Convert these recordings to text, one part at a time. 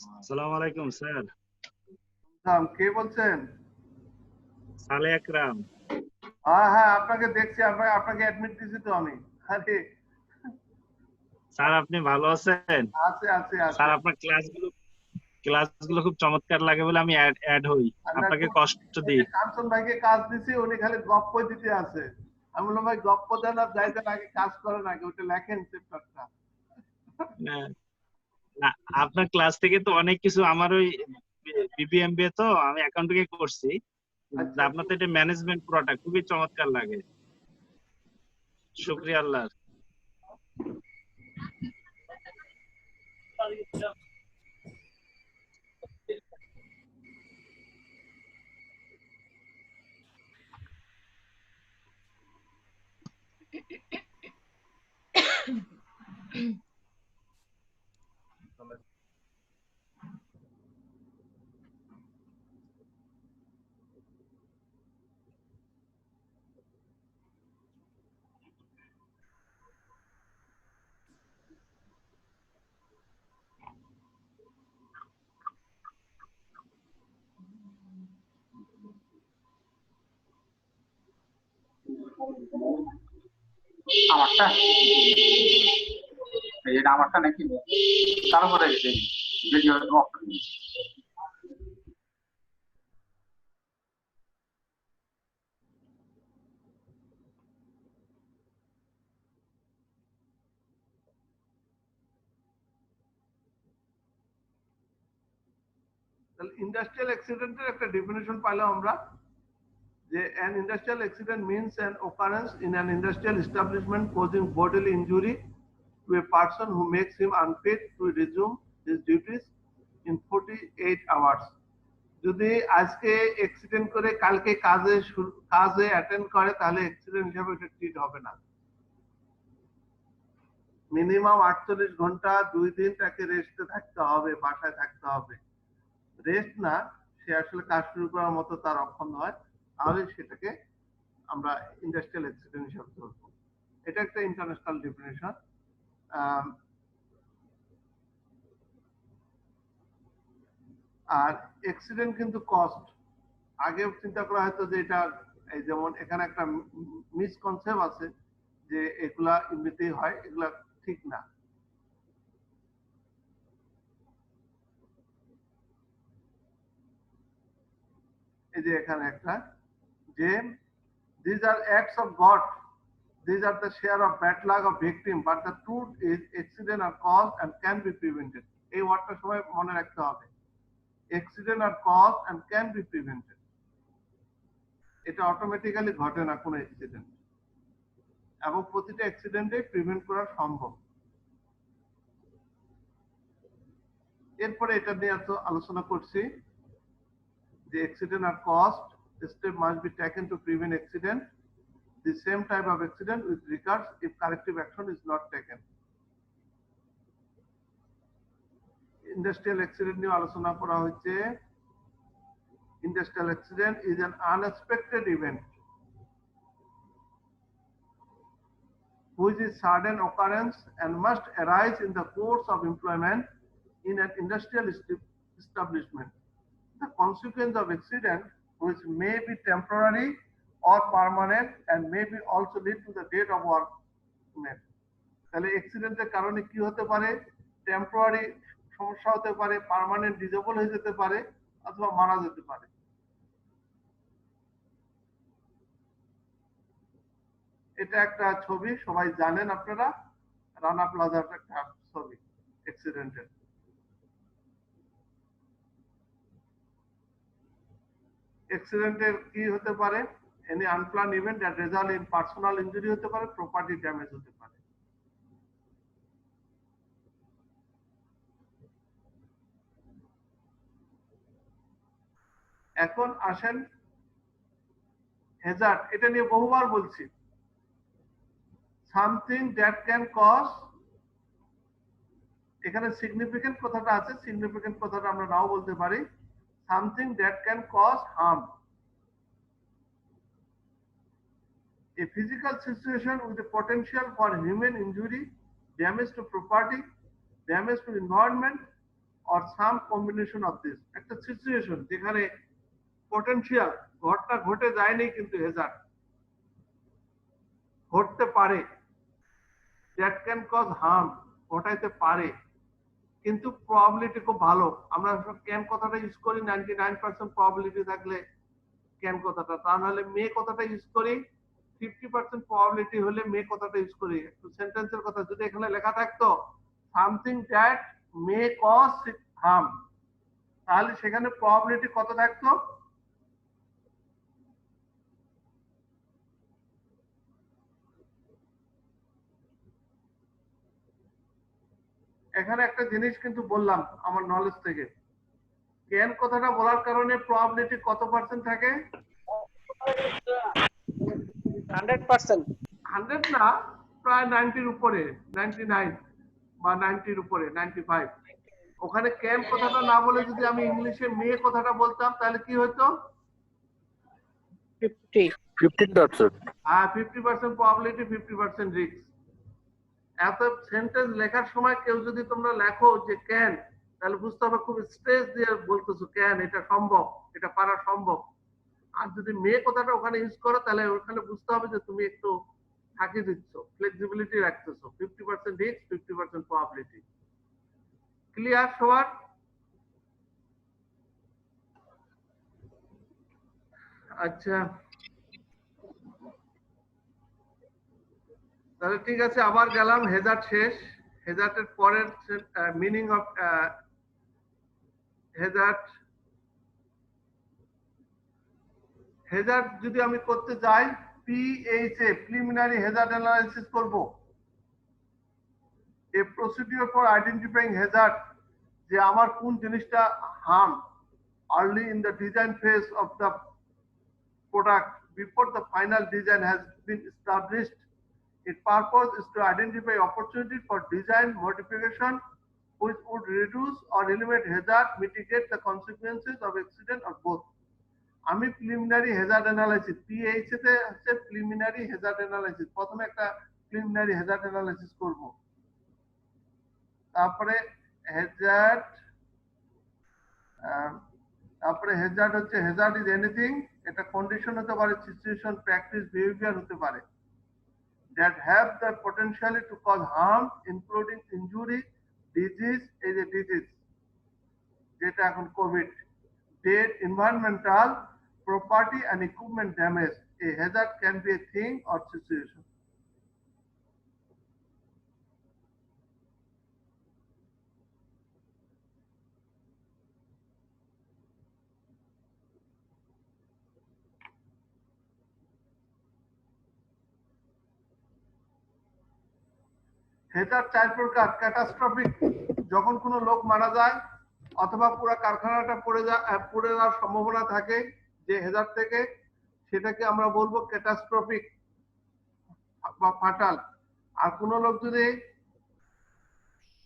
আসসালামু আলাইকুম স্যার। কে বলছেন? সালে আকরাম। হ্যাঁ, আপনাকে দেখছি, আপনাকে অ্যাডমিট দিছি তো আমি। আরে স্যার আপনি ভালো আছেন? আছে আছে স্যার আছে। আপনার ক্লাসগুলো খুব চমৎকার লাগে বলে আমি অ্যাড হই। না, আপনাকে কষ্ট এই যে দিই। কাঞ্চন ভাইকে কাজ দিছি, উনি খালি গপ্প দিতে আছে। আমি বললাম ভাই গপ্প দেন আর যাইতেন, আগে কাজ করেন, আগে ওটা লেখেন চ্যাপ্টারটা। আহ, না, আপনার ক্লাস থেকে তো অনেক কিছু আমার ওই বিবিএমবিএ তো আমি অ্যাকাউন্টিং করছি। আচ্ছা আপনার তো এটা ম্যানেজমেন্ট পুরোটা খুবই চমৎকার লাগে। শুক্রিয়া আল্লাহ। আমারটা এটা আমারটা নাকি তারপরে ভিডিও অফ করে দিয়েছি। তাহলে ইন্ডাস্ট্রিয়াল অ্যাক্সিডেন্টের একটা ডেফিনেশন পাইলাম আমরা, যে an industrial accident means an occurrence in an industrial establishment causing bodily injury to a person who makes him unfit to resume his duties in 48 hours. যদি আজকে অ্যাক্সিডেন্ট করে কালকে কাজে অ্যাটেন্ড করে, তাহলে অ্যাক্সিডেন্ট হিসেবে এটা ট্রিট হবে না। মিনিমাম 48 ঘন্টা 2 দিন তাকে রেস্টে থাকতে হবে, বাসায় থাকতে হবে। রেস্ট না, সে আসলে কাজ শুরু করার মতো তার অক্ষম হয়, তাহলে সেটাকে আমরা ইন্ডাস্ট্রিয়াল অ্যাক্সিডেন্ট হিসাবে ধরবো। এটা একটা ইন্টারন্যাশনাল ডেফিনেশন। আর অ্যাক্সিডেন্ট কিন্তু কস্ট, আগে চিন্তা করা হয়তো যে এটা, এই যেমন এখানে একটা মিসকনসেপ্ট আছে যে এগুলা এমনিতেই হয়, এগুলা ঠিক না। এই যে এখানে একটা, যে these are acts of God, these are the share of bad luck of victim, but the truth is accident are caused and can be prevented. এই ওয়ার্ডটা সবাই মনে রাখতে হবে, accident are caused and can be prevented। এটা automatically ঘটে না কোনো অ্যাক্সিডেন্ট, এবং প্রতিটা অ্যাক্সিডেন্টে প্রিভেন্ট করা সম্ভব। এরপরে এটা নিয়ে এত আলোচনা করছি যে accident are caused, step must be taken to prevent accident, the same type of accident which recurs if corrective action is not taken। Industrial accident নিয়ে আলোচনা করা হচ্ছে। Industrial accident is an unexpected event which is sudden occurrence and must arise in the course of employment in an industrial establishment. The consequence of accident, which may be temporary or permanent and may be also lead to the death of workmen। তাহলে অ্যাক্সিডেন্টের কারণে কি হতে পারে? Temporary সমস্যা হতে পারে, permanent disable হয়ে যেতে পারে, অথবা মারা যেতে পারে। এটা একটা ছবি, সবাই জানেন আপনারা, রানা প্লাজার একটা ছবি অ্যাক্সিডেন্টের। অ্যাক্সিডেন্টের কি হতে পারে? Any unplanned event that result in personal injury হতে পারে, প্রপার্টি ড্যামেজ হতে পারে। এখন আসেন হ্যাজার্ড, এটা নিয়ে বহুবার বলছি। সামথিং দ্যাট ক্যান কজ, এখানে সিগনিফিকেন্ট কথাটা আছে, সিগনিফিকেন্ট কথাটা আমরা নাও বলতে পারি। Something that can cause harm, a physical situation with a potential for human injury, damage to property, damage to environment, or some combination of this. একটা situation যেখানে পটেনশিয়াল ঘটনা ঘটে যায়নি কিন্তু হ্যাজার্ড ঘটতে পারে, দ্যাট ক্যান কজ হার্ম, ঘটাইতে পারে, কিন্তু প্রবাবিলিটি খুব ভালো। আমরা ক্যান কথাটা ইউজ করি 99% প্রবাবিলিটি থাকলে ক্যান কথাটা, তা নাহলে মে কথাটা ইউজ করি 50% প্রবাবিলিটি হলে মে কথাটা ইউজ করি। একটু সেন্টেন্সের কথা যদি এখানে লেখা থাকতো something that may cause harm, তাহলে সেখানে প্রবাবিলিটি কত থাকতো? এখানে একটা জিনিস কিন্তু বললাম আমার নলেজ থেকে, ক্যান কথাটা বলার কারণে প্রবাবিলিটি কত পার্সেন্ট থাকে? 100%। 100 না, প্রায় 90 উপরে, 99 বা 90 উপরে, 95। ওখানে ক্যান কথাটা না বলে যদি আমি ইংলিশে মে কথাটা বলতাম তাহলে কি হতো? 15%। হ্যাঁ, 50% প্রবাবিলিটি, 50% রিস্ক। এত সেন্টেন্স লেখার সময় কেউ যদি তোমরা লেখো যে ক্যান, তাহলে বুঝতে হবে খুব স্ট্রেস দিয়ে বলতেছো ক্যান, এটা সম্ভব, এটা পারা সম্ভব। আর যদি মে কথাটা ওখানে ইউজ করো তাহলে ওখানে বুঝতে হবে যে তুমি একটু ফাঁকি দিচ্ছ, ফ্লেক্সিবিলিটি রাখতেছো, 50% রিস্ক, 50% প্রবাবিলিটি। ক্লিয়ার সবার? আচ্ছা, তাহলে ঠিক আছে, আবার গেলাম হ্যাজার্ড শেষ। হ্যাজার্ডের পরের মিনিং অফ হ্যাজার্ড, হ্যাজার্ড যদি আমি করতে যাই পিএইচএ, প্রিলিমিনারি হ্যাজার্ড অ্যানালাইসিস করব। এ প্রসিডিওর ফর আইডেন্টিফাইং হ্যাজার্ড, যে আমার কোন জিনিসটা harm early in the design phase of the product before the final design has been established. Its purpose is to identify opportunities for design modification which would reduce or eliminate hazard, mitigate the consequences of accident or both. আমি preliminary Hazard analysis, PHA তে হচ্ছে preliminary Hazard analysis, প্রথমে একটা preliminary Hazard analysis করব। তারপরে Hazard, তারপরে Hazard হচ্ছে Hazard is anything, এটা কন্ডিশন হতে পারে, সিচুয়েশন, প্র্যাকটিস, বিহেভিয়ার হতে পারে, that have the potential to cause harm including injury, disease, এই যে disease যেটা এখন Covid, death, environmental, property and equipment damage. A hazard can be a thing or situation. Hazard চার প্রকার। ক্যাটাস্ট্রফিক, যখন কোনো লোক মারা যায় অথবা পুরো কারখানাটা পড়ে যাওয়ার সম্ভাবনা থাকে যে হ্যাজার্ড থেকে, সেটাকে আমরা বলবো ক্যাটাস্ট্রফিক বা ফাটাল। আর কোনো লোক যদি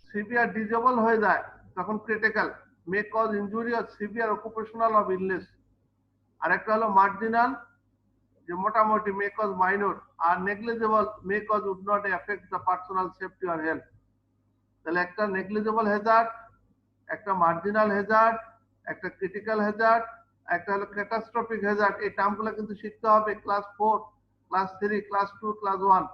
সিভিয়ার ডিজেবল হয়ে যায় তখন critical, may cause injury or severe occupational of illness. আর একটা হলো মার্জিনাল, যে মোটামুটি মে কজ মাইনর, আর negligible may cause would not affect the personal safety or health. তাহলে একটা নেগলিজেবল হ্যাজার্ড, একটা মার্জিনাল হ্যাজার্ড, একটা ক্রিটিক্যাল হ্যাজার্ড, একটা হলো ক্যাটাস্ট্রফিক হ্যাজার্ড। এই টার্মগুলো কিন্তু শিখতে হবে class 4, class 3, class 2, class 1।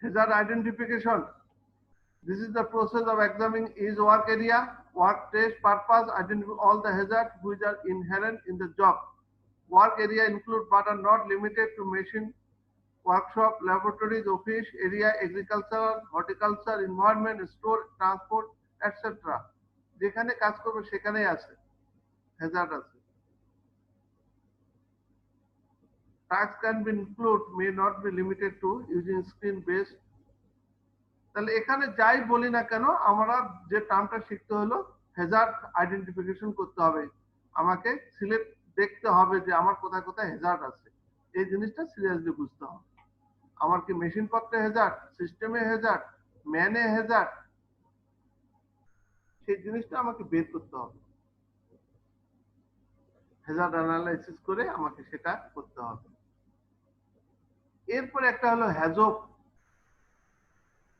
Hazard identification. This is the process of examining each work area, work test purpose, identify all the hazards which are inherent in the job. Work area include but are not limited to machine, workshop, laboratories, office area, agriculture, horticulture, environment, store, transport, etc. যেখানে কাজ করবে সেখানেই আছে hazard আছে। Tasks can be include, may not be limited to using screen based। তাহলে এখানে যাই বলি না কেন আমরা যে টার্মটা শিখতে হলো হ্যাজার্ড আইডেন্টিফিকেশন করতে হবে, আমাকে সিলেক্ট দেখতে হবে যে আমার কোথায় কোথায় হ্যাজার্ড আছে, এই জিনিসটা সিরিয়াসলি বুঝতে হবে। আমার কি মেশিন পত্রে হ্যাজার্ড, সিস্টেমে হ্যাজার্ড, ম্যানে হ্যাজার্ড, সেই জিনিসটা আমাকে বের করতে হবে, হ্যাজার্ড অ্যানালাইসিস করে আমাকে সেটা করতে হবে। এরপর একটা হলো হ্যাজব।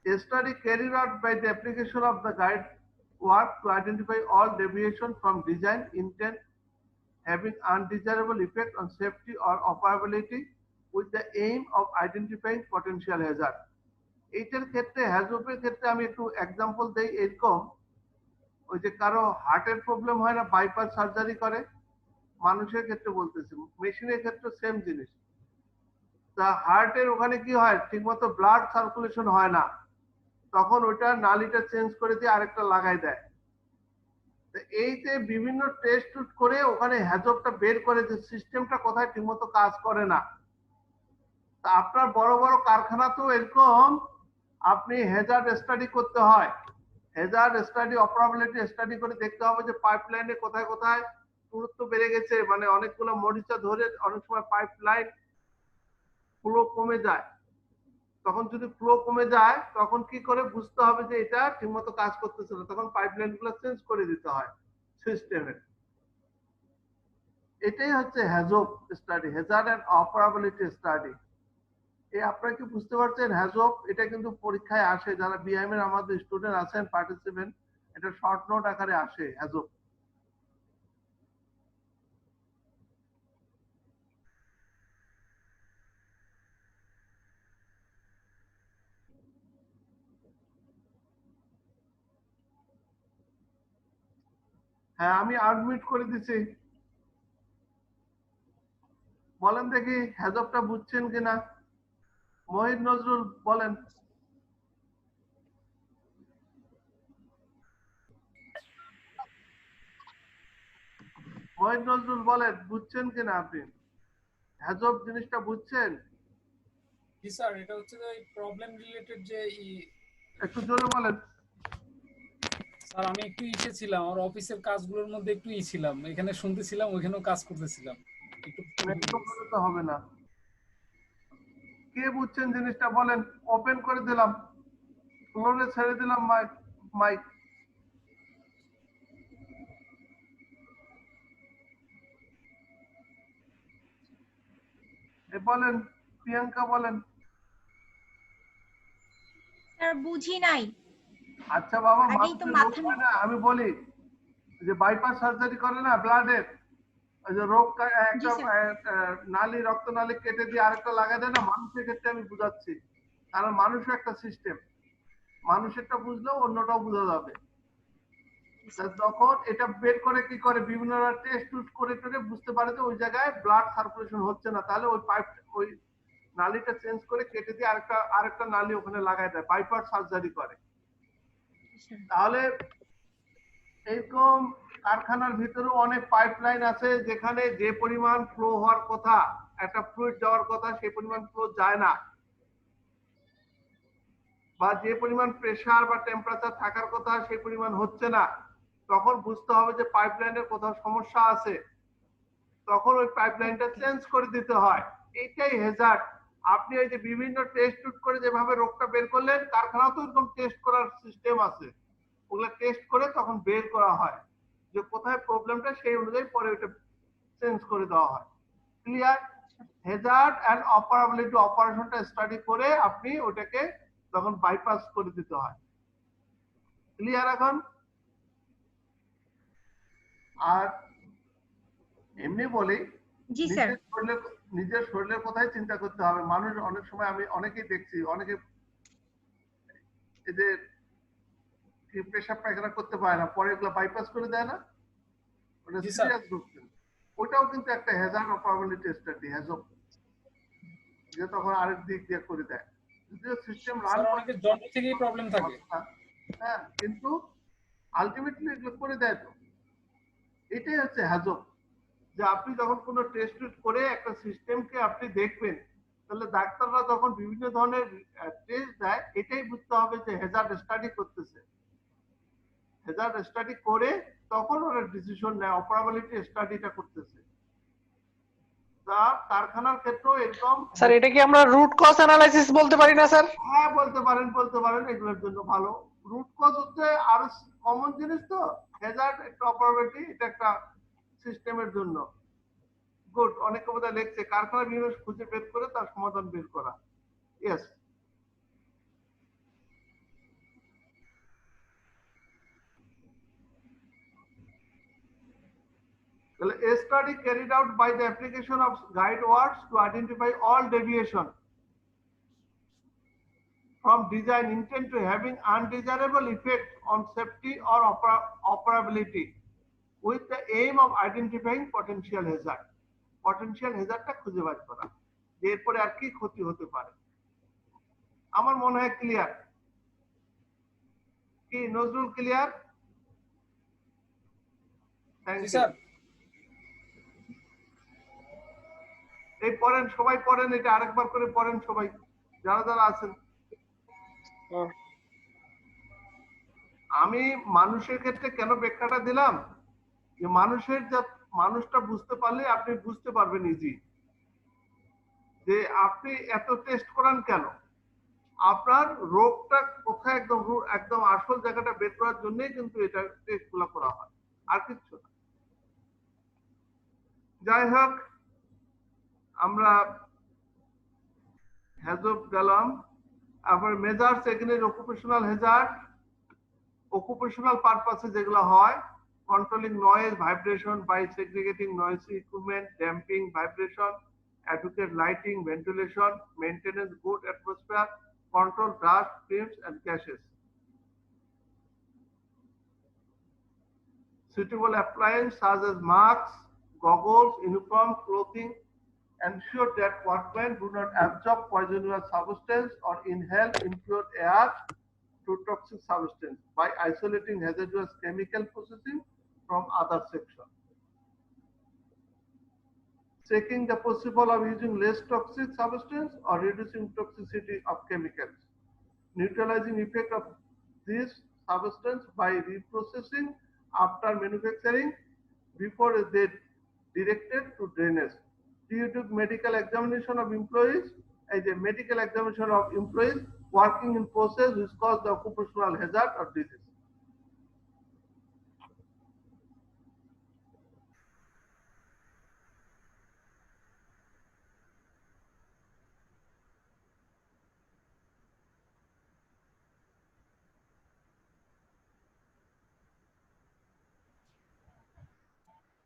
A study carried out by the application of the guide work to identify all deviation from design intent having undesirable effect on safety or operability with the aim of identifying potential hazard. এইটার ক্ষেত্রে হ্যাজবের ক্ষেত্রে আমি একটু example দেই। এরকম ওই যে কারো হার্টের প্রবলেম হয় না, বাইপাস সার্জারি করে, মানুষের ক্ষেত্রে বলতেছি, মেশিনের ক্ষেত্রে সেম জিনিস। তা হার্টের ওখানে কি হয়, ঠিকমতো ব্লাড সার্কুলেশন হয় না, তখন ওইটা নালিটা চেঞ্জ করে দিয়ে আরেকটা লাগাই দেয়। এইতে বিভিন্ন টেস্ট করে ওখানে হ্যাজবটা বের করে যে সিস্টেমটা কোথায় ঠিকমতো কাজ করে না। তা আপনার বড় বড় কারখানাতেও এরকম আপনি হ্যাজার্ড স্টাডি করতে হয়। হ্যাজার্ড স্টাডি, অপারেবিলিটি স্টাডি করে দেখতে হবে যে পাইপলাইনে কোথায় কোথায় পুরুত্ব বেড়ে গেছে, মানে অনেকগুলো মরিচা ধরে অনেক সময় পাইপলাইন ফ্লো কমে যায়। তখন যদি ফ্লো কমে যায় তখন কি করে বুঝতে হবে যে এটা ঠিকমতো কাজ করতেছে না, তখন পাইপলাইন গুলো চেঞ্জ করে দিতে হয় সিস্টেমের। এটাই হচ্ছে HAZOP study, hazard and operability study. এই আপনারা কি বুঝতে পারছেন? হ্যাজব এটা কিন্তু পরীক্ষায় আসে, যারা বিআইএম এর আমাদের স্টুডেন্ট আছেন পার্টিসিপেন্ট, এটা শর্ট নোট আকারে আসে হ্যাজব। হ্যাঁ, আমি আডমিট করে দিছি। বলেন দেখি হ্যাজবটা বুঝছেন কিনা। মহিদ নজরুল বলেন। মহিদ নজরুল বলেন বুঝছেন কিনা আপনি, হ্যাজব জিনিসটা বুঝছেন? জি স্যার, এটা হচ্ছে যে প্রবলেম রিলেটেড যে একটু জোরে বলেন। স্যার আমি একটু ছিলাম, আমার অফিসের কাজগুলোর মধ্যে একটু ছিলাম, এখানে শুনতেছিলাম, ওইখানেও কাজ করতেছিলাম, একটু বলে তো হবে না। কে বুঝছেন জিনিসটা বলেন। ওপেন করে দিলাম, ফ্লোরে ছেড়ে দিলাম মাইক মাইক। বলেন, প্রিয়াঙ্কা বলেন। স্যার বুঝি নাই। আচ্ছা বাবা, আগেই তো মানুষের রোগ হয় না, আমি বলি যে বাইপাস সার্জারি করে না ব্লাডের, ওই যে রোগ একটা নালী, রক্ত নালী কেটে দিয়ে আরেকটা লাগাই দেয় না, মানুষের ক্ষেত্রে আমি বুঝাচ্ছি, কারণ মানুষও একটা সিস্টেম, মানুষেরটা বুঝলেও অন্যটাও বোঝা যাবে। তখন এটা বের করে কি করে, বিভিন্ন টেস্ট করে করে বুঝতে পারে যে ওই জায়গায় ব্লাড সার্কুলেশন হচ্ছে না, তাহলে ওই পাইপ, ওই নালীটা চেঞ্জ করে কেটে দিয়ে আরেকটা নালী ওখানে লাগাই দেয়, বাইপাস সার্জারি করে। তাহলে এরকম কারখানার ভিতরেও অনেক পাইপলাইন আছে যেখানে যে পরিমাণ ফ্লো হওয়ার কথা, একটা ফ্লুইড যাওয়ার কথা, সেই পরিমাণ ফ্লো যায় না, বা যে পরিমাণ প্রেসার বা টেম্পারেচার থাকার কথা সেই পরিমাণ হচ্ছে না, তখন বুঝতে হবে যে পাইপলাইনের কোথাও সমস্যা আছে, তখন ওই পাইপলাইনটা চেঞ্জ করে দিতে হয়। এইটাই হ্যাজার্ড। আপনি এই যে বিভিন্ন টেস্ট করে যেভাবে রোগটা বের করলেন, কারখানাও তো এরকম টেস্ট করার সিস্টেম আছে, ওগুলো টেস্ট করে তখন বের করা হয় যে কোথায় প্রবলেমটা, সেই অনুযায়ী পরে ওটা চেঞ্জ করে দেওয়া হয়। ক্লিয়ার? হ্যাজার্ড এন্ড অপারেবিলিটি অপারেশনটা স্টাডি করে আপনি ওটাকে তখন বাইপাস করে দিতে হয়। ক্লিয়ার এখন? আর এমনি বলি, জি স্যার। নিজের শরীরের কথাই চিন্তা করতে হবে। মানুষ অনেক সময়, আমি অনেকেই দেখছি, অনেকে এদের পেশাব পায়খানা করতে পারে না, পরে এগুলো বাইপাস করে দেয় না, ওটা সিরিয়াস রূপ। ওটাও কিন্তু একটা হ্যাজার্ড অপারেবিলিটি স্টাডি, হ্যাজব, যে তখন আরেক দিক দিয়ে করে দেয়। যদিও সিস্টেম রান অনেকে জন্ম থেকেই প্রবলেম থাকে, হ্যাঁ, কিন্তু আলটিমেটলি এগুলো করে দেয়। তো এটাই হচ্ছে হ্যাজব, যে আপনি যখন কোনো টেস্ট করে একটা সিস্টেমকে আপনি দেখবেন, তাহলে ডাক্তাররা যখন বিভিন্ন ধরনের টেস্ট দেয়, এটাই বুঝতে হবে যে হ্যাজার্ড স্টাডি করতেছে। হ্যাজার্ড স্টাডি করে তখন ওরা ডিসিশন নেয়, অপারেবিলিটি স্টাডিটা করতেছে। তা কারখানার ক্ষেত্রেও এরকম স্যার এটা কি আমরা রুট কজ অ্যানালাইসিস বলতে পারি না স্যার? হ্যাঁ বলতে পারেন এগুলোর জন্য ভালো। রুট কজ হচ্ছে আরো কমন জিনিস তো, হ্যাজার্ড একটা অপারেবিলিটি, এটা একটা সিস্টেমের জন্য। গুড, অনেকে বোধহয় লিখছে কারখানা বিভিন্ন খুঁজে বের করে তার সমাধান বের করা। Yes. A study carried out by the application of guide words to identify all deviation from design intent to having undesirable effect on safety or operability with the aim of identifying potential hazard. Potential hazardটা খুঁজে বার করা, যে এরপরে আর কি ক্ষতি হতে পারে। আমার মনে হয় ক্লিয়ার। কি Nazrul clear? Thank G U. Sir. এই পড়েন, সবাই পড়েন, এটা আরেকবার করে পড়েন সবাই যারা যারা আছেন। আমি মানুষের ক্ষেত্রে কেন ব্যাখ্যাটা দিলাম, যে মানুষটা বুঝতে পারলে আপনি বুঝতে পারবেন ইজি, যে আপনি এত টেস্ট করান কেন, আপনার রোগটা কোথায় একদম আসল জায়গাটা বের করার জন্যই কিন্তু এটা টেস্ট গুলো করা হয়, আর কিছু না। যাই হোক, আমরা হ্যাজব গেলাম। আবার measures against occupational Hazard, occupational purposes যেগুলো হয়, controlling noise, vibration by segregating noisy equipment, damping vibration, adequate lighting, ventilation, maintenance good atmosphere, control dust, fumes and gases. Suitable appliances such as masks, goggles, uniform, clothing ensure that workmen do not absorb poisonous substance or inhale impure air to toxic substance by isolating hazardous chemical processing from other section. Checking the possible of using less toxic substance or reducing toxicity of chemicals. Neutralizing effect of this substance by reprocessing after manufacturing before they directed to drainage. Periodic medical examination of employees, as a medical examination of employees working in process which cause the occupational hazard or disease.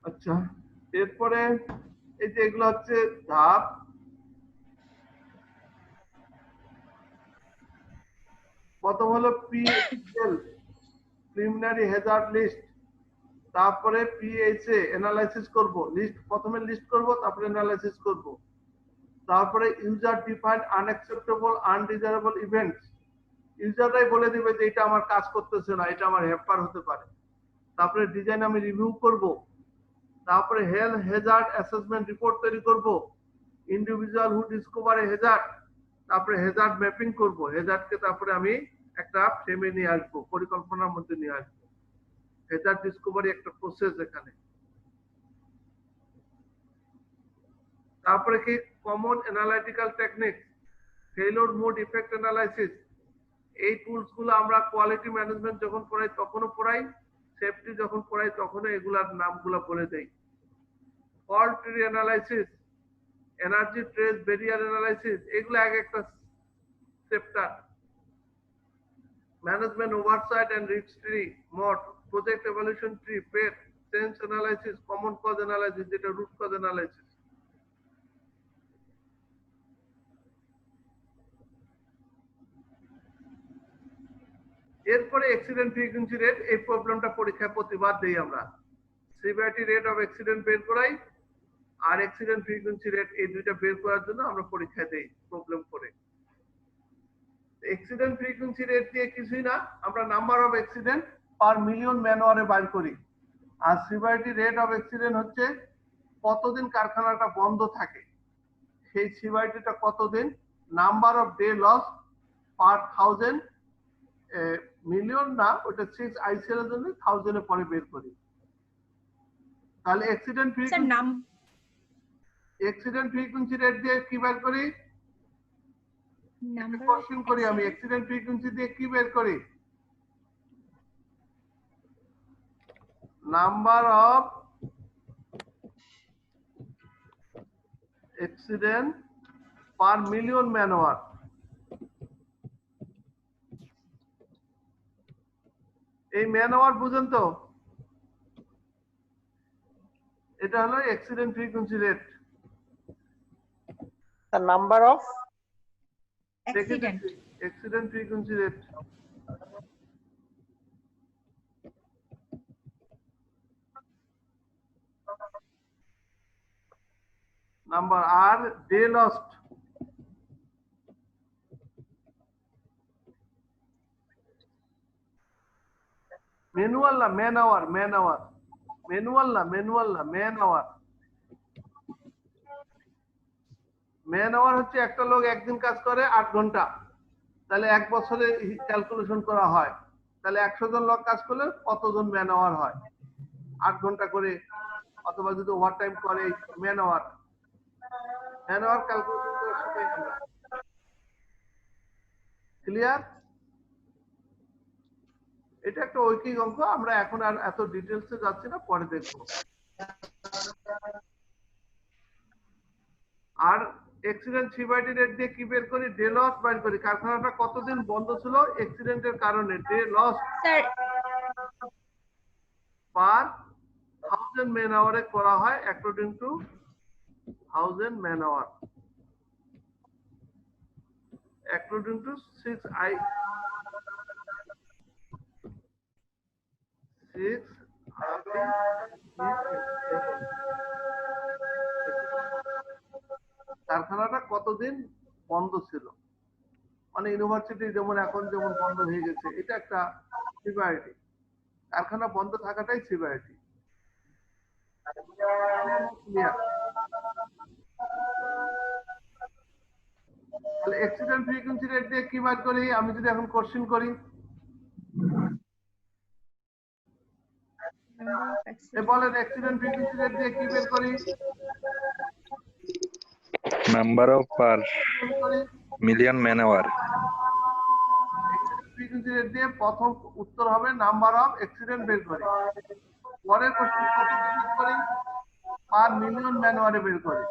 আচ্ছা, এরপরে এই যে এগুলো হচ্ছে ধাপ। প্রথম হলো PHL, preliminary hazard list. তারপরে পিএইচএ অ্যানালাইসিস করব, লিস্ট প্রথমে লিস্ট করব, তারপরে অ্যানালাইসিস করব। তারপরে user defined unacceptable undesirable events, ইউজাররাই বলে দিবে যে এটা আমার কাজ করতেছে না, এটা আমার হ্যাম্পার হতে পারে। তারপরে ডিজাইন আমি রিভিউ করব। তারপরে হেলথ হ্যাজার্ড অ্যাসেসমেন্ট রিপোর্ট তৈরি করব, individual who discover A Hazard. তারপরে হ্যাজার্ড ম্যাপিং করব, হ্যাজার্ডকে তারপরে আমি একটা ফ্রেমে নিয়ে আসবো, পরিকল্পনার মধ্যে নিয়ে আসবো। হ্যাজার্ড ডিসকভারি একটা প্রসেস এখানে। তারপরে কি common analytical technique, failure mode effect analysis. এই টুলস গুলো আমরা কোয়ালিটি ম্যানেজমেন্ট যখন পড়াই তখনও পড়াই, সেফটি যখন পড়াই তখনও এগুলার নামগুলো বলে দেই। Fault tree analysis, energy trace barrier analysis, এগুলো এক একটা চ্যাপ্টার। Management oversight and risk tree, MORT, project evaluation tree, PERT, sense analysis, common cause analysis, যেটা রুট কজ অ্যানালাইসিস। এরপরে অ্যাক্সিডেন্ট ফ্রিকোয়েন্সি রেট, এই প্রবলেমটা পরীক্ষায় প্রতিবার দেই আমরা। সিভিয়ারিটি রেট অফ অ্যাক্সিডেন্ট বের করাই আর অ্যাক্সিডেন্ট ফ্রিকোয়েন্সি রেট, এই দুইটা বের করার জন্য আমরা পরীক্ষায় দেই প্রবলেম করে। অ্যাক্সিডেন্ট ফ্রিকোয়েন্সি রেট দিয়ে কিছুই না, আমরা number of accident per million man আওয়ারে বাইর করি। আর সিভিয়ারিটি রেট অফ অ্যাক্সিডেন্ট হচ্ছে কতদিন কারখানাটা বন্ধ থাকে, সেই সিভিয়ারিটিটা কতদিন, number of day loss per 1000, million না, ওটা 6 আইসিএল এর জন্য 1000 এর পরে বের করি। তাহলে অ্যাক্সিডেন্ট স্যার নাম অ্যাক্সিডেন্ট ফ্রিকোয়েন্সি রেট দিয়ে কি বের করি? নাম্বার অফ কোশ্চেন করি আমি, অ্যাক্সিডেন্ট ফ্রিকোয়েন্সি দিয়ে কি বের করি? Number of accident per million man hour. এই ম্যান আওয়ার বুঝেন তো? এটা হলো accident frequency rate. The number of accident. Accident frequency rate. Number আর ডে লস্ট। ম্যানুয়াল না man hour, man hour, manual না ম্যান আওয়ার। ম্যান আওয়ার হচ্ছে একটা লোক একদিন কাজ করে 8 ঘন্টা, তাহলে 1 বছরে ক্যালকুলেশন করা হয়, তাহলে 100 জন লোক কাজ করলে কতজন ম্যান আওয়ার হয়? 8 ঘন্টা করে, অথবা যদি ওভার টাইম করে man hour. Man hour calculation করে সেটাই আমরা। ক্লিয়ার? এটা একটা ঐকিক অঙ্ক, আমরা এখন আর এত ডিটেইলসে যাচ্ছি না, পরে দেখবো। আর অ্যাক্সিডেন্ট সিভিয়ারিটি রেট দিয়ে কি বের করি? ডে লস বের করি। কারখানাটা কতদিন বন্ধ ছিল অ্যাক্সিডেন্টের কারণে, day loss sir per 1000 man আওয়ারে করা হয় according to 1000 man hour, according to 6I 6 কারখানাটা কতদিন বন্ধ ছিল, মানে ইউনিভার্সিটি যেমন এখন যেমন বন্ধ হয়ে গেছে, এটা একটা সিভিয়ারিটি। কারখানা বন্ধ থাকাটাই সিভিয়ারিটি। তাহলে অ্যাক্সিডেন্ট ফ্রিকোয়েন্সি রেট দিয়ে কি বার করি? আমি যদি এখন কোশ্চেন করি, বলেন অ্যাক্সিডেন্ট ফ্রিকোয়েন্সি রেট দিয়ে কি বের করি? Number of per million man hour. Frequency rate দিয়ে প্রথম উত্তর হবে নাম্বার অফ অ্যাক্সিডেন্ট বের করি। পরের কোশ্চেন কত বের করি? পার মিলিয়ন ম্যান আওয়ারে বের করি।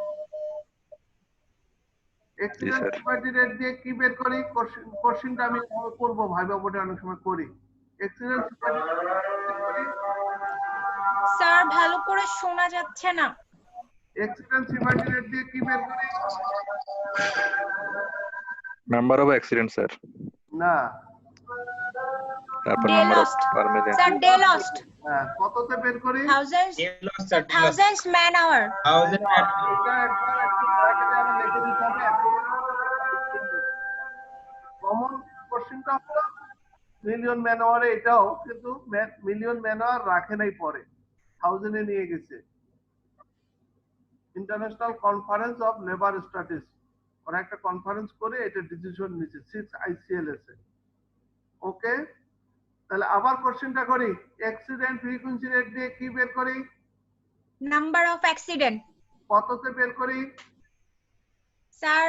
অ্যাক্সিডেন্ট সিভিয়ারিটি রেট দিয়ে কি বের করি? কোশ্চেনটা আমি করব, ভাইবা বোর্ডে অনেক সময় করি। অ্যাক্সিডেন্ট সিভিয়ারিটি স্যার ভালো করে শোনা যাচ্ছে না। অ্যাক্সিডেন্ট সিভিয়ারিটি রেট দিয়ে কি বের করি? Number of accidents, sir. না, তারপর Day number of lost. per million. Sir day lost হ্যাঁ, কততে বের করি? Thousands man hour. এটা একবার একটু ব্র্যাকেটে আমি লিখে দিতে হবে। কমন কোশ্চেনটা হলো মিলিয়ন ম্যান আওয়ারে, এটাও কিন্তু মিলিয়ন ম্যান আওয়ার রাখে নাই, পরে 1000 এ নিয়ে গেছে। ইন্টারন্যাশনাল কনফারেন্স অফ লেবার স্ট্যাটিস, ওরা একটা কনফারেন্স করে এটা ডিসিশন নিচ্ছে 6ICLS এ। ওকে, তাহলে আবার কোশ্চেনটা করি। অ্যাক্সিডেন্ট ফ্রিকোয়েন্সি রেট দিয়ে কি বের করি? Number of accident. কততে বের করি? Sir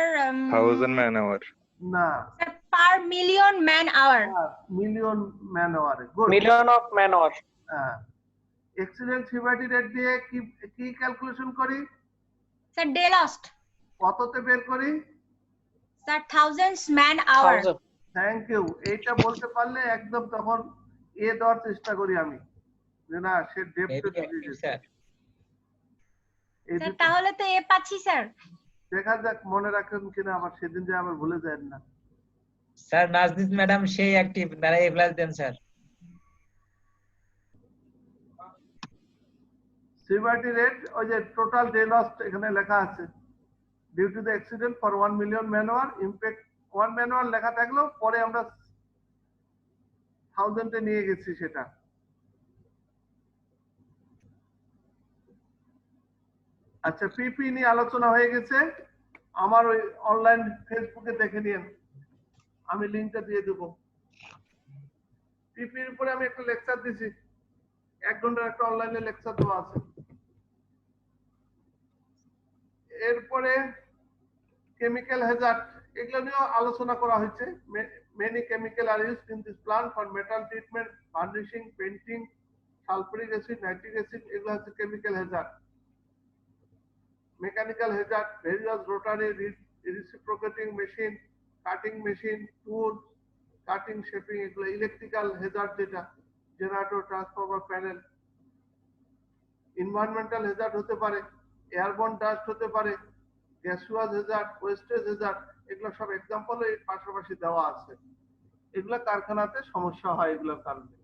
1000 man hour. না, sir per million man hour. Million man আওয়ারে। Good. million of man hour. হ্যাঁ, অ্যাক্সিডেন্ট সিভিয়ারিটি রেট দিয়ে কি কি ক্যালকুলেশন করি? Sir day lost. কততে বের করি? Sir thousands man hour. 1000. Thank you. এইটা বলতে পারলে একদম তখন এ দেওয়ার চেষ্টা করি আমি, যে না সে ডেপথে ঢুকে গেছে। স্যার তাহলে তো এ পাচ্ছি স্যার। দেখা যাক মনে রাখেন কিনা, আবার সেদিন যে আবার ভুলে যায় না। স্যার নাজনীত ম্যাডাম সেই অ্যাক্টিভ, তারা এ প্লাস দেন স্যার। সিভিয়ারিটি রেট ওই যে টোটাল ডে লস্ট এখানে লেখা আছে, due to the accident for 1 million man hour, impact 1 man hour লেখা থাকলেও পরে আমরা 1000 এ নিয়ে গেছি সেটা। আচ্ছা, পিপি নিয়ে আলোচনা হয়ে গেছে, আমার ওই অনলাইন ফেসবুকে দেখে নিন, আমি লিংকটা দিয়ে দেবো। পিপির উপরে আমি একটা লেকচার দিছি, 1 ঘন্টার একটা অনলাইনে লেকচার দেওয়া আছে। এরপরে কেমিক্যাল হ্যাজার্ড, এগুলো নিয়েও আলোচনা করা হয়েছে। Many chemical are used in this plant for metal treatment, varnishing, painting, sulphuric acid, nitric acid, এগুলো হচ্ছে chemical hazard. Mechanical hazard, various rotary, reciprocating machine, cutting machine, tool, cutting, shaping, এগুলো। Electrical hazard যেটা generator, transformer, panel. Environmental hazard হতে পারে, airborne dust হতে পারে, গ্যাসুয়াস Hazard, wastage Hazard, এগুলো সব এক্সাম্পল এর পাশাপাশি দেওয়া আছে। এগুলো কারখানাতে সমস্যা হয় এগুলোর কারণে।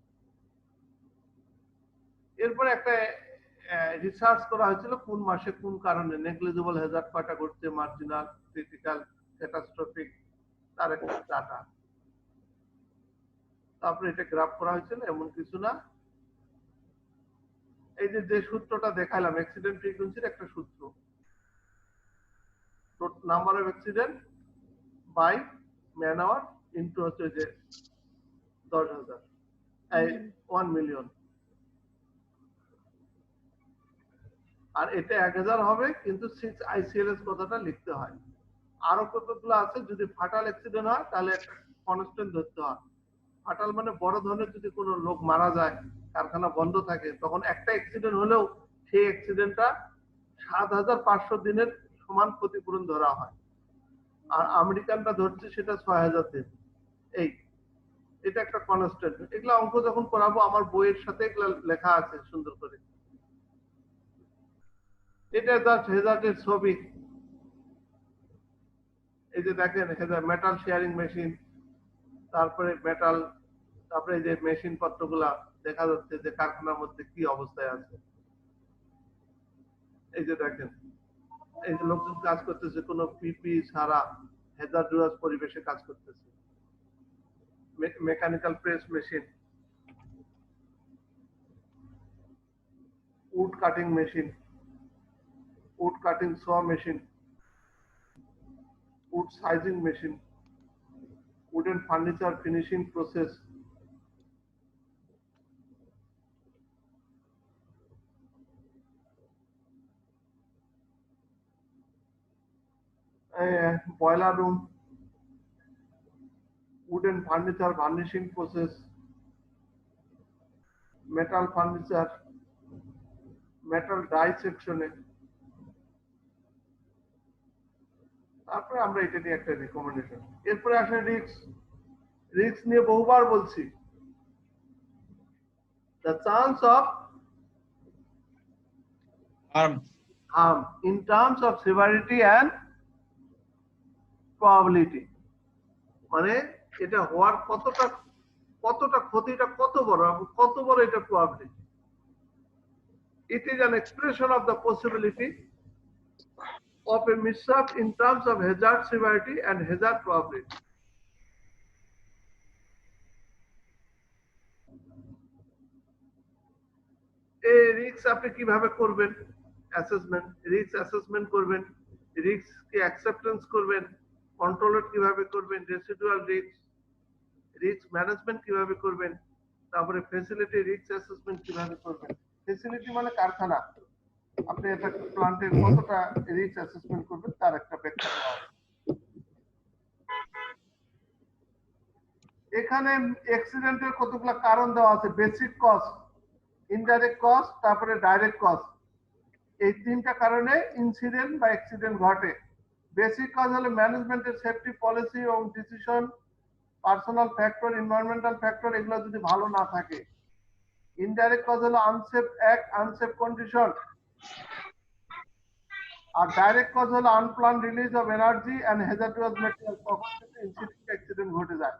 এরপর একটা রিসার্চ করা হয়েছিল কোন মাসে কোন কারণে নেগলিজিবল হ্যাজার্ড কয়টা ঘটছে, মার্জিনাল, ক্রিটিক্যাল, ক্যাটাস্ট্রফিক, তার একটা ডাটা। তারপরে এটা গ্রাফ করা হয়েছিল, এমন কিছু না। এই যে সূত্রটা দেখাইলাম অ্যাক্সিডেন্ট ফ্রিকোয়েন্সির একটা সূত্র, number of accident by man hour into হচ্ছে যে 10,000, 1 মিলিয়ন। আর এটা 1000 হবে, কিন্তু 6 ICLS কথাটা লিখতে হয়। আরো কতগুলো আছে, যদি ফাটাল অ্যাক্সিডেন্ট হয় তাহলে একটা কনস্ট্যান্ট ধরতে হয়। ফাটাল মানে বড় ধরনের যদি কোনো লোক মারা যায়, কারখানা বন্ধ থাকে, তখন একটা অ্যাক্সিডেন্ট হলেও সেই অ্যাক্সিডেন্টটা 7,500 দিনের সমান ক্ষতিপূরণ ধরা হয়। আর আমেরিকানটা ধরছে সেটা 6,000 দিন। এটা একটা কনস্ট্যান্ট। এগুলো অঙ্ক যখন করাবো আমার বইয়ের সাথে এগুলো লেখা আছে সুন্দর করে। এটা জাস্ট হ্যাজার্ডের ছবি। এই যে দেখেন মেটাল শেয়ারিং মেশিন, তারপরে মেটাল, তারপরে এই যে মেশিন পত্রগুলা দেখা যাচ্ছে যে কারখানার মধ্যে কি অবস্থায় আছে। এই যে দেখেন, এই যে লোকজন কাজ করতেছে কোনো পিপি ছাড়া, হ্যাজার্ডাস পরিবেশে কাজ করতেছে। Mechanical press machine, wood cutting machine, wood cutting saw machine, wood sizing machine, wooden furniture finishing process, boiler room, wooden furniture varnishing process, metal furniture, metal dissection। তারপরে আমরা এটা নিয়ে একটা রিকমেন্ডেশন। এরপরে আসে রিস্ক নিয়ে বহুবার বলছি। the chance of harm in terms of severity and probability, মানে এটা হওয়ার কতটা ক্ষতিটা কত বড় এটা probability. It is an expression of the possibility of a mishap in terms of hazard severity and hazard probability. এই রিস্ক আপনি কিভাবে করবেন? রিস্ক অ্যাসেসমেন্ট করবেন, রিস্ক কি অ্যাকসেপ্টেন্স করবেন, কন্ট্রোল কিভাবে করবেন, রেসিডুয়াল রিস্ক ম্যানেজমেন্ট কিভাবে করবেন, তারপরে ফ্যাসিলিটি রিস্ক অ্যাসেসমেন্ট কিভাবে করবেন। ফ্যাসিলিটি মানে কারখানা, আপনি একটা প্ল্যান্টের কতটা রিস্ক অ্যাসেসমেন্ট করবেন তার একটা ব্যাখ্যা দেওয়া আছে। এখানে অ্যাক্সিডেন্টের কতগুলো কারণ দেওয়া আছে, বেসিক কস্ট, ইনডাইরেক্ট কস্ট, তারপরে ডাইরেক্ট কস্ট। এই তিনটা কারণে ইনসিডেন্ট বা অ্যাক্সিডেন্ট ঘটে। বেসিক কজ হলো ম্যানেজমেন্টের সেফটি পলিসি এবং decision, personal factor, environmental factor, এগুলো যদি ভালো না থাকে। ইনডাইরেক্ট কজ হলো আনসেফ অ্যাক্ট, আনসেফ কন্ডিশন। আর ডাইরেক্ট কজ হলো unplanned release of energy and hazardous material, তখন কিন্তু ইনসিডেন্ট অ্যাক্সিডেন্ট ঘটে যায়।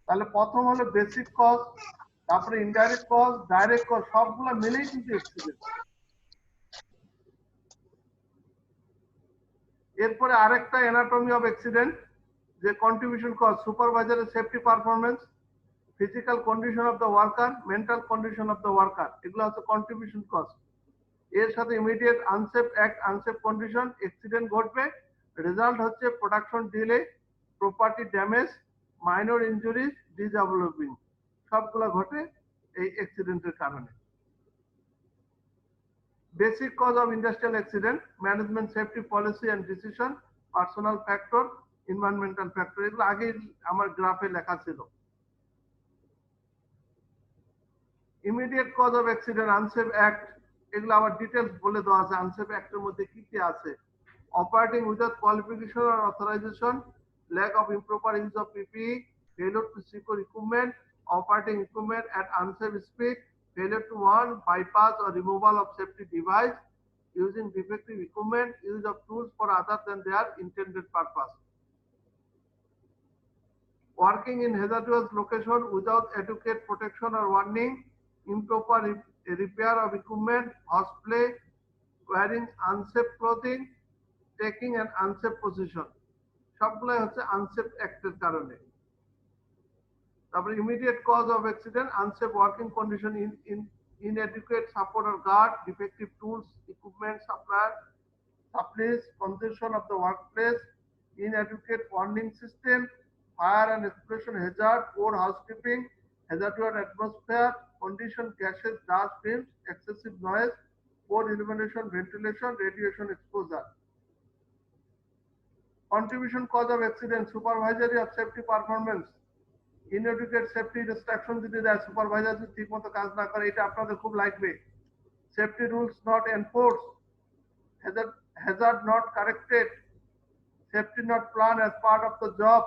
তাহলে প্রথম হলো বেসিক কজ, তারপরে ইনডাইরেক্ট কজ, ডাইরেক্ট কজ, সবগুলো মিলেই কিন্তু অ্যাক্সিডেন্ট। এরপরে আরেকটা অ্যানাটমি অফ অ্যাক্সিডেন্ট, যে কন্ট্রিবিউশন কজ, সুপারভাইজারের safety performance, physical condition of the worker, mental condition of the worker, এগুলো হচ্ছে কন্ট্রিবিউশন কজ। এর সাথে immediate unsafe act, unsafe condition, accident ঘটবে, রেজাল্ট হচ্ছে production delay, property damage, minor injuries, disabling, সবগুলো ঘটে এই অ্যাক্সিডেন্টের কারণে। basic cause of industrial accident, management safety policy and decision, personal factor, environmental factor, এগুলো আগে আমার গ্রাফে লেখা ছিল। Immediate cause of accident, unsafe act, এগুলো আবার ডিটেইলস বলে দেওয়া আছে আনসেফ অ্যাক্টের মধ্যে কি কি আছে। Operating without qualification or authorization, lack of improper use of PPE, failure to secure equipment, operating equipment at unsafe speed, failure to warn, bypass or removal of safety device, using defective equipment, use of tools for other than their intended purpose. Working in hazardous location without adequate protection or warning, improper repair of equipment, horseplay, wearing unsafe clothing, taking an unsafe position, সবগুলাই হচ্ছে unsafe অ্যাক্টের কারণে। তারপরে immediate cause of accident, unsafe working condition, inadequate support or guard, defective tools, equipment, supplies, congestion of the workplace, inadequate warning system, fire and explosion hazard, poor housekeeping, hazardous atmosphere, condition, gases, dust, fumes, excessive noise, poor illumination, ventilation, radiation exposure. Contribution cause of accident, supervisory of safety performance, inadequate safety instruction যদি দেয়, supervisor যদি ঠিকমতো কাজ না করে, এটা আপনাদের খুব লাগবে। Safety rules not enforced, hazard not corrected, safety not planned as part of the job,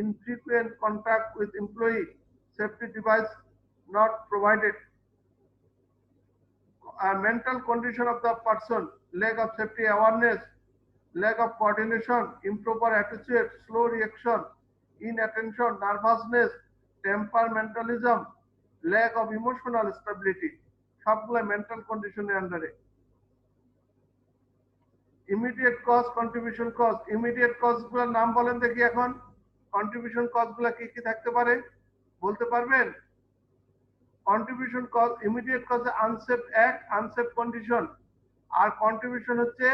infrequent contact with employee, safety device not provided. Mental condition of the person, lack of safety awareness, lack of coordination, improper attitude, slow reaction, inattention, nervousness, temperamentalism, lack of emotional stability, সবগুলো mental কন্ডিশনের আন্ডারে। Immediate cause, contribution cause, immediate cause গুলোর নাম বলেন দেখি এখন। Contribution cause গুলো কি কি থাকতে পারে বলতে পারবেন? Contribution cause, immediate cause unsafe act, unsafe condition, আর কন্ট্রিবিউশন হচ্ছে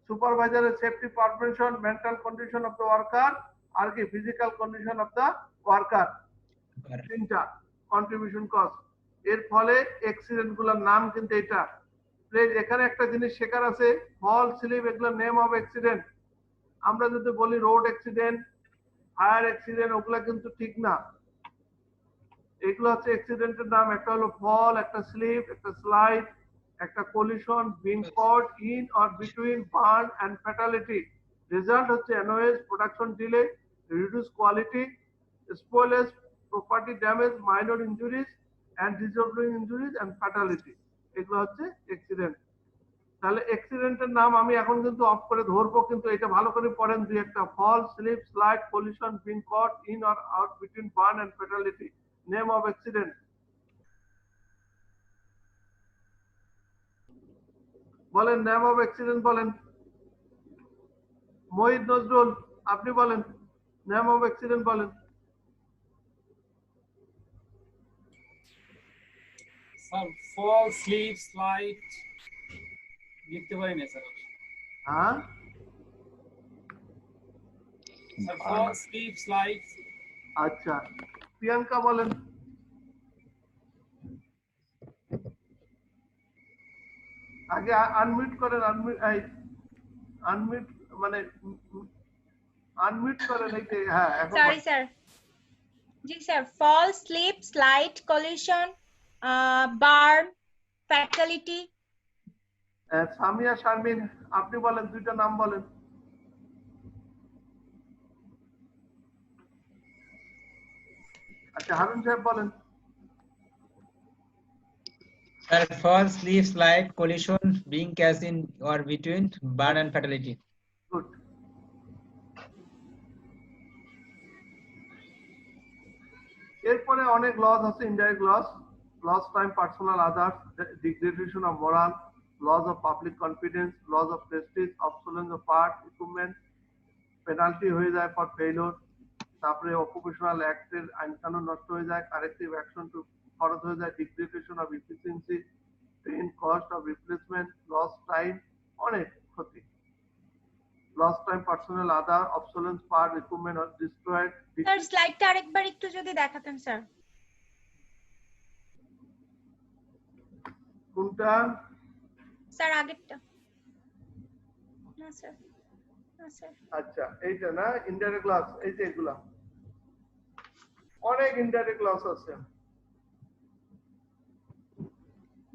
সুপারভাইজারের safety performance, mental condition of the worker, আর কি physical condition of the worker, তিনটা কন্ট্রিবিউশন কজ। এর ফলে অ্যাক্সিডেন্ট গুলোর নাম কিন্তু এটা। প্লিজ এখানে একটা জিনিস শেখার আছে, ফল, স্লিপ, এগুলো নেম অফ অ্যাক্সিডেন্ট। আমরা যদি বলি রোড অ্যাক্সিডেন্ট, ফায়ার অ্যাক্সিডেন্ট, ওগুলা কিন্তু ঠিক না। এগুলো হচ্ছে অ্যাক্সিডেন্টের নাম। একটা হলো ফল, একটা স্লিপ, একটা স্লাইড, একটা collision, being caught, in or between, burn and fatality. Result হচ্ছে NOS, production delay, reduce quality, spoilage, property damage, minor injuries and disabling injuries and fatality. এগুলো হচ্ছে অ্যাক্সিডেন্ট। তাহলে অ্যাক্সিডেন্টের নাম আমি এখন কিন্তু অফ করে ধরবো, কিন্তু এটা ভালো করে পড়েন দুই একটা। Fall, slip, slide, collision, being caught, in or out between, burn and fatality. Name of accident বলেন, নেম অফ অ্যাক্সিডেন্ট বলেন। মোহিত নজরুল আপনি বলেন, নেম অফ অ্যাক্সিডেন্ট বলেন। স্যার ফল, স্লিপ, স্লাইড লিখতে পারি না স্যার। হ্যাঁ স্যার ফল, স্লিপ, স্লাইড। আচ্ছা, প্রিয়াঙ্কা বলেন। আগে আনমিউট করেন, আনমিউট মানে আনমিউট করেন এই যে। হ্যাঁ এখন সরি স্যার। জি sir, fall, slip, slide, collision, burn, fatality. Samia Sharmin আপনি বলেন, দুইটা নাম বলেন। আচ্ছা, হারুন সাহেব বলেন। Sir, fall, sleep, slide, collision, being cast in or between, burn and fatality. Good. এরপরে অনেক লস আছে, indirect loss, loss time, personal others, degradation of moral, loss of public confidence, loss of prestige, obsolescence of part, equipment, penalty হয়ে যায় for failure. তারপরে occupational অ্যাক্টের আইন কানুন নষ্ট হয়ে যায়, কারেক্টিভ অ্যাকশন টু খরচ হয়ে যায়, degradation of efficiency, pain, cost of replacement, loss time, অনেক ক্ষতি। Loss time, personal other, obsolescence, part, equipment আর ডিস্ট্রয়েড। স্যার স্লাইডটা আরেকবার একটু যদি দেখাতেন স্যার। কোনটা? স্যার আগেরটা না স্যার না স্যার আচ্ছা এইটা না ইনডাইরেক্ট লস, এই যে এগুলা অনেক ইনডাইরেক্ট লস আছে।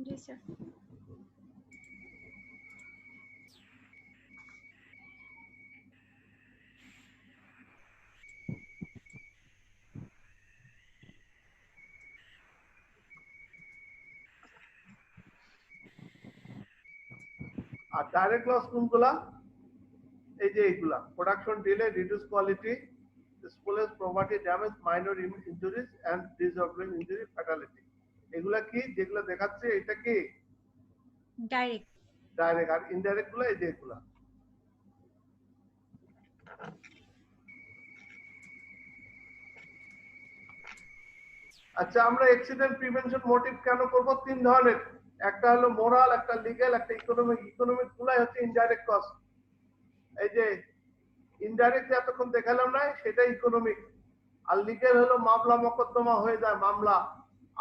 জি স্যার আর ডাইরেক্ট লস কোনগুলা? এই যে এইগুলা production delay, reduce quality, spoilage, property damage, minor injuries and disordering injury, fatality. এগুলা কি যেগুলা দেখাচ্ছে এটা কি ডাইরেক্ট ডাইরেক্ট, আর ইনডাইরেক্ট গুলো এই যে এগুলা। আচ্ছা আমরা অ্যাক্সিডেন্ট প্রিভেনশন মোটিভ কেন করব? তিন ধরনের, একটা হলো মোরাল, একটা লিগ্যাল, একটা ইকোনমিক। ইকোনমিক গুলাই হচ্ছে ইনডাইরেক্ট কস্ট। এই যে ইনডাইরেক্ট এতক্ষণ দেখালাম না সেটা ইকোনমিক, আর লিগ্যাল হলো মামলা মোকদ্দমা হয়ে যায় মামলা,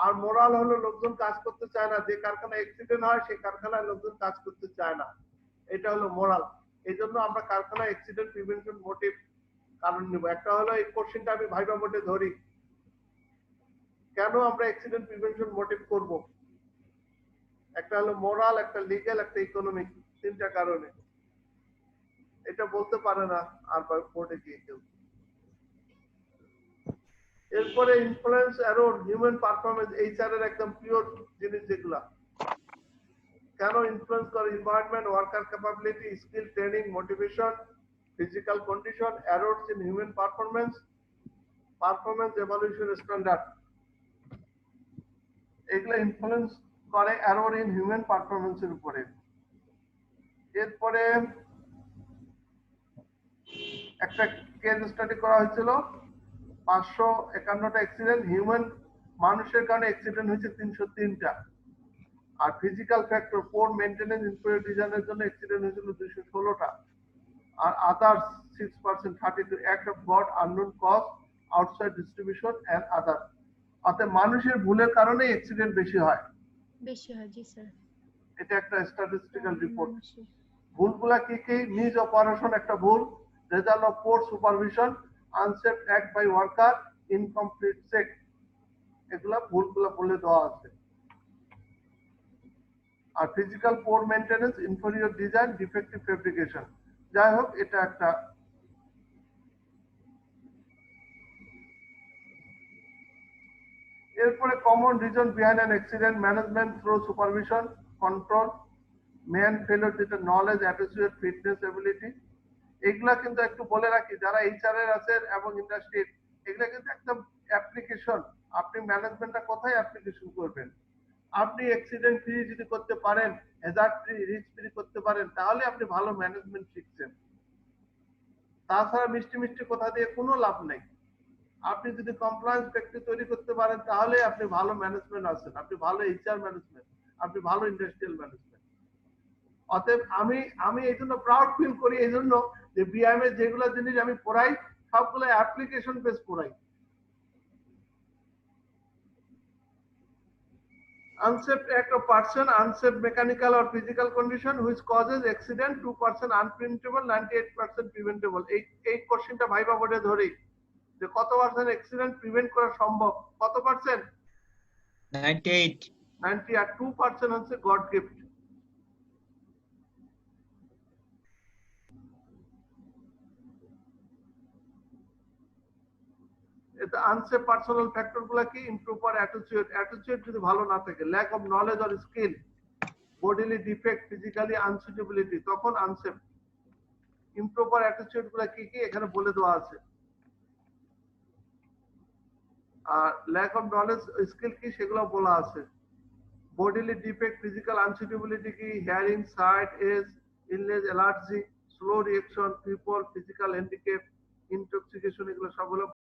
আর মোরাল হলো লোকজন কাজ করতে চায় না, যে কারখানায় অ্যাক্সিডেন্ট হয় সেই কারখানায় লোকজন কাজ করতে চায় না, এটা হলো মোরাল। এই জন্য আমরা কারখানায় অ্যাক্সিডেন্ট প্রিভেনশন মোটিভ কারণ নিব। একটা হলো এই কোশ্চেনটা আমি ভাইবা বোর্ডে ধরি, কেন আমরা অ্যাক্সিডেন্ট প্রিভেনশন মোটিভ করব? একটা হলো মোরাল, একটা লিগ্যাল, একটা ইকোনমিক, তিনটা কারণে। এটা বলতে পারে না আর বোর্ডে গিয়ে কেউ। এরপরে influence error, human performance, HR এর একদম পিওর জিনিস যেগুলা। কেন ইনফ্লুয়েন্স করে? Environment, worker capability, skill, training, motivation, physical condition, errors in human performance, performance evaluation standard, এগুলা ইনফ্লুয়েন্স করে এরর ইন হিউম্যান পারফরম্যান্সের উপরে। এরপরে একটা কেস স্টাডি করা হয়েছিল, 551টা অ্যাক্সিডেন্ট, হিউম্যান মানুষের কারণে অ্যাক্সিডেন্ট হয়েছে 303টা, আর physical factor, poor maintenance, inferior ডিজাইনের জন্য অ্যাক্সিডেন্ট হয়েছিল 216টা, আর others 6%, 32 act of God, unknown cause, outside distribution and other. অর্থাৎ মানুষের ভুলের কারণে অ্যাক্সিডেন্ট বেশি হয়। জি স্যার এটা একটা স্ট্যাটিস্টিক্যাল রিপোর্ট। ভুলগুলা কি কি? মিস অপারেশন একটা ভুল, result of poor supervision, unsafe act by worker, incomplete check, এগুলা ভুলগুলা বলে দেওয়া আছে। আর physical poor maintenance, inferior design, defective fabrication. যাই হোক এটা একটা। এরপরে common reason behind an accident, management through supervision, control, man failure, যেটা নলেজ, অ্যাটিটিউড, ফিটনেস, এবিলিটি। এগুলা কিন্তু একটু বলে রাখি, যারা এইচআর এর আছেন এবং ইন্ডাস্ট্রি, এগুলা কিন্তু একদম অ্যাপ্লিকেশন। আপনি ম্যানেজমেন্টটা কোথায় অ্যাপ্লিকেশন করবেন? আপনি অ্যাক্সিডেন্ট ফ্রি যদি করতে পারেন, হ্যাজার্ড ফ্রি, রিস্ক ফ্রি করতে পারেন, তাহলে আপনি ভালো ম্যানেজমেন্ট শিখছেন। তাছাড়া মিষ্টি মিষ্টি কথা দিয়ে কোনো লাভ নেই। আপনি যদি কমপ্লায়েন্স ফ্যাক্টরি তৈরি করতে পারেন, তাহলে আপনি ভালো ম্যানেজমেন্ট আছেন, আপনি ভালো এইচআর ম্যানেজমেন্ট, আপনি ভালো ইন্ডাস্ট্রিয়াল ম্যানেজমেন্ট। অতএব আমি এই জন্য প্রাউড ফিল করি, এই জন্য যে বিআইএম এর যেগুলো জিনিস আমি পড়াই সবগুলো অ্যাপ্লিকেশন বেস পড়াই। Unsafe act of person, unsafe mechanical or physical condition which causes accident, 2% unpreventable, 98% preventable. এই কোশ্চেনটা ভাইবা বোর্ডে ধরি যে কত পার্সেন্ট অ্যাক্সিডেন্ট প্রিভেন্ট করা সম্ভব? কত পার্সেন্ট? 98. 90, আর 2% হচ্ছে গড গিফট। এটা আনসেফ পার্সোনাল ফ্যাক্টর গুলা কি? ইমপ্রপার অ্যাটিটিউড, অ্যাটিটিউড যদি ভালো না থাকে, lack of knowledge or skill, bodily defect, physically unsuitability, তখন আনসেফ। ইমপ্রপার অ্যাটিটিউড গুলা কি কি এখানে বলে দেওয়া আছে। আর ল্যাক অফ নলেজ স্কিল কি সেগুলো বলা আছে। বডিলি ডিফেক্ট, ফিজিক্যাল আনসুটেবিলিটি কি? Hearing, sight, age, illness, allergy, slow reaction, people, physical handicap, intoxication, এগুলো সব হলো